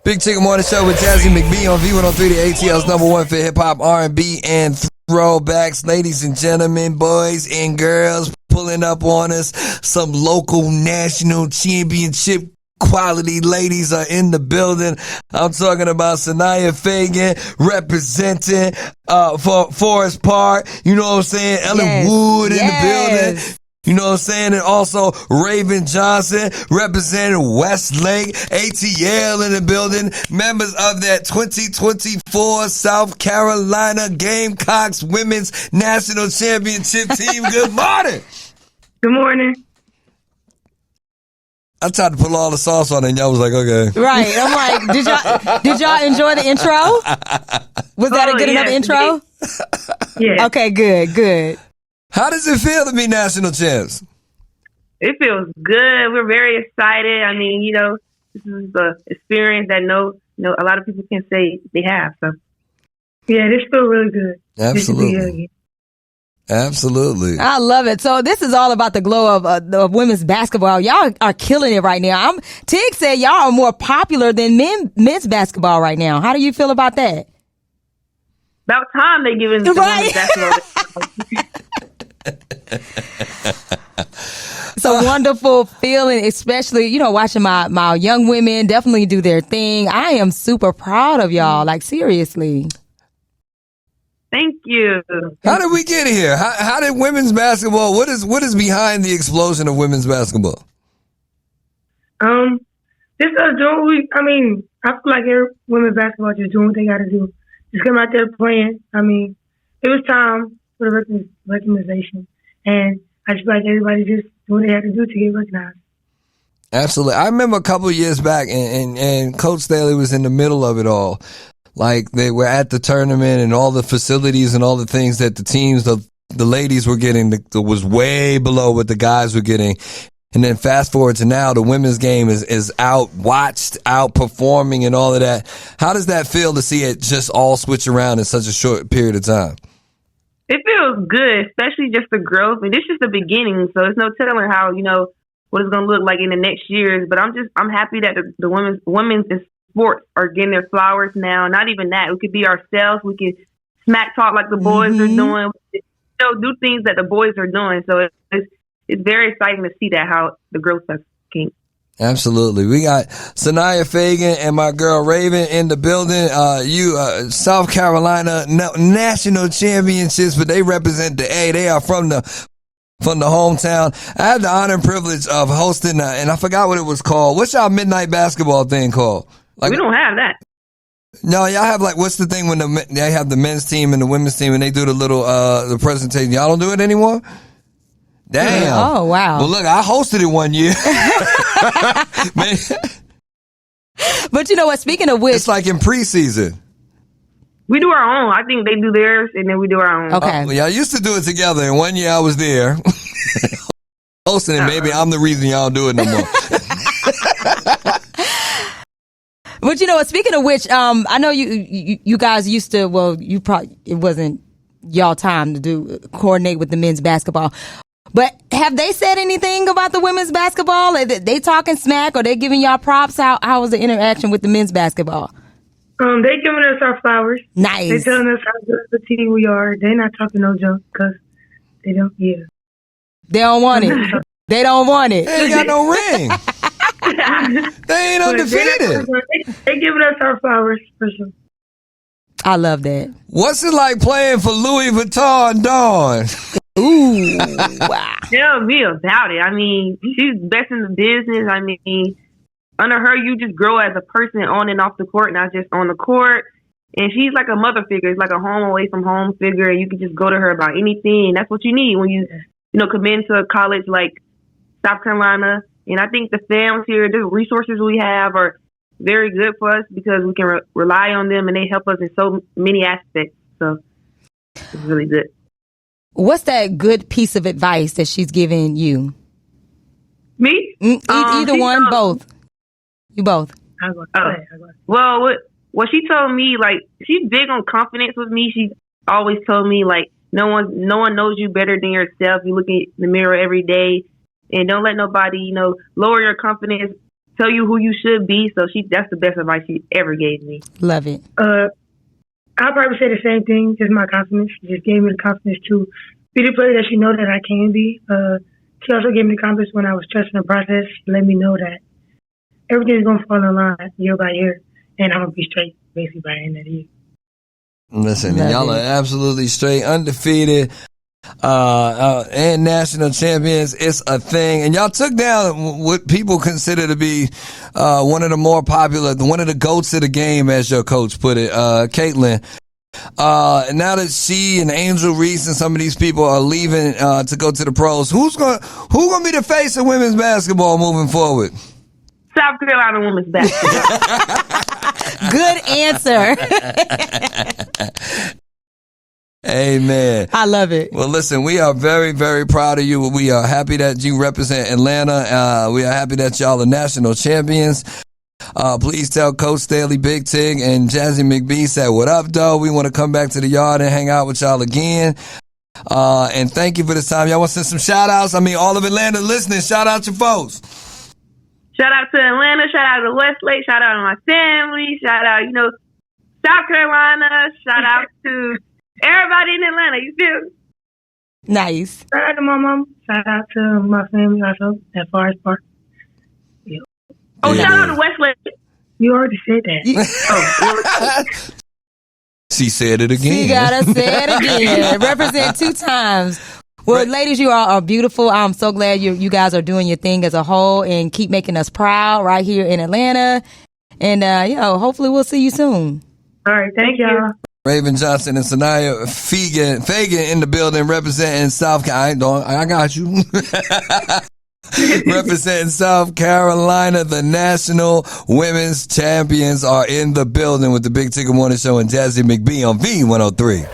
Big Chicken Morning Show with Jazzy McBee on V103, the ATL's #1 for hip-hop, R&B, and throwbacks. Ladies and gentlemen, boys and girls, pulling up on us. Some local national championship quality ladies are in the building. I'm talking about Sania Feagin representing for Forest Park. You know what I'm saying? Ellen Wood in the building. You know what I'm saying? And also Raven Johnson representing Westlake, ATL in the building. Members of that 2024 South Carolina Gamecocks Women's National Championship team. Good morning. Good morning. I tried to put all the sauce on it and y'all was like, okay. Right. I'm like, did y'all enjoy the intro? Was that a good enough intro? Yeah. Okay, good. How does it feel to be national champs? It feels good. We're very excited. I mean, this is the experience that a lot of people can say they have. So, yeah, this feels really good. Absolutely. Absolutely. I love it. So this is all about the glow of women's basketball. Y'all are killing it right now. Tig said y'all are more popular than men's basketball right now. How do you feel about that? About time they giving the women's basketball. It's a wonderful feeling, especially, watching my young women definitely do their thing. I am super proud of y'all, like seriously. Thank you. How did we get here? How did women's basketball, what is behind the explosion of women's basketball? Just us doing, I feel like every women's basketball just doing what they got to do. Just come out there playing. It was time for the recognition. And I just feel like everybody just doing what they had to do to get recognized. Absolutely. I remember a couple of years back and Coach Staley was in the middle of it all. Like they were at the tournament and all the facilities and all the things that the teams, the ladies were getting was way below what the guys were getting. And then fast forward to now, the women's game is outwatched, outperforming and all of that. How does that feel to see it just all switch around in such a short period of time? It feels good, especially just the growth. And this is just the beginning, so there's no telling how, what it's going to look like in the next years. But I'm happy that the women's sports are getting their flowers now. Not even that. We could be ourselves. We can smack talk like the boys are doing. Do things that the boys are doing. So it's very exciting to see that, how the growth has came. Absolutely. We got Sania Feagin and my girl Raven in the building. South Carolina national championships, but they represent the A. They are from the hometown. I had the honor and privilege of hosting, and I forgot what it was called. What's y'all midnight basketball thing called? We don't have that. No, y'all have what's the thing when they have the men's team and the women's team and they do the little, the presentation. Y'all don't do it anymore? Damn. Oh, wow. Well, look, I hosted it one year. Man. But you know what? Speaking of which, it's like in preseason. We do our own. I think they do theirs, and then we do our own. Okay. Y'all used to do it together, and one year I was there hosting it. Maybe I'm the reason y'all do it no more. But you know what? Speaking of which, I know you guys used to. Well, it wasn't y'all time to coordinate with the men's basketball. But have they said anything about the women's basketball? Are they talking smack or they giving y'all props? How was the interaction with the men's basketball? They giving us our flowers. Nice. They telling us how good of a team we are. They not talking no junk because they don't. Yeah. They don't want it. They don't want it. They ain't got no ring. They ain't undefeated. They giving us our flowers for sure. I love that. What's it like playing for Louis Vuitton Dawn? Ooh, wow. Tell me about it. She's best in the business. Under her, you just grow as a person on and off the court, not just on the court. And she's like a mother figure. It's like a home away from home figure. And you can just go to her about anything. That's what you need when you come into a college like South Carolina. And I think the fans here, the resources we have are very good for us because we can rely on them and they help us in so many aspects. So it's really good. What's that good piece of advice that she's giving you? Me? Either one, both. You both. Well, what she told me, she's big on confidence with me. She always told me, no one knows you better than yourself. You look in the mirror every day and don't let nobody, lower your confidence tell you who you should be. So that's the best advice she ever gave me. Love it. I'll probably say the same thing, just my confidence. She just gave me the confidence to be the player that she know that I can be. She also gave me the confidence when I was trusting the process. She let me know that everything's going to fall in line year by year, and I'm going to be straight basically by the end of the year. Listen, y'all are absolutely straight, undefeated, and national champions. It's a thing. And y'all took down what people consider to be one of the more popular, one of the GOATs of the game, as your coach put it, Caitlin. Now that she and Angel Reese and some of these people are leaving to go to the pros, who's gonna be the face of women's basketball moving forward? South Carolina women's basketball. Good answer. Amen. I love it. Well, listen, we are very, very proud of you. We are happy that you represent Atlanta. We are happy that y'all are national champions. Please tell Coach Staley, Big Tig, and Jazzy McBee said, what up, though? We want to come back to the yard and hang out with y'all again. And thank you for this time. Y'all want to send some shout outs? I mean, all of Atlanta listening, shout out your folks. Shout out to Atlanta. Shout out to Westlake. Shout out to my family. Shout out, South Carolina. Shout out to everybody in Atlanta. You feel me? Nice. Shout out to my mom. Shout out to my family also at Forest Park. Yeah. Oh, shout out to Westlake. You already said that. She said it again. She gotta say it again. Represent 2 times. Well, ladies, you are beautiful. I'm so glad you guys are doing your thing as a whole and keep making us proud right here in Atlanta. And, hopefully we'll see you soon. All right. Thank y'all. Raven Johnson and Sania Feagin in the building representing South Carolina. I got you. Representing South Carolina, the national women's champions are in the building with the Big Ticket Morning Show and Jazzy McBee on V103.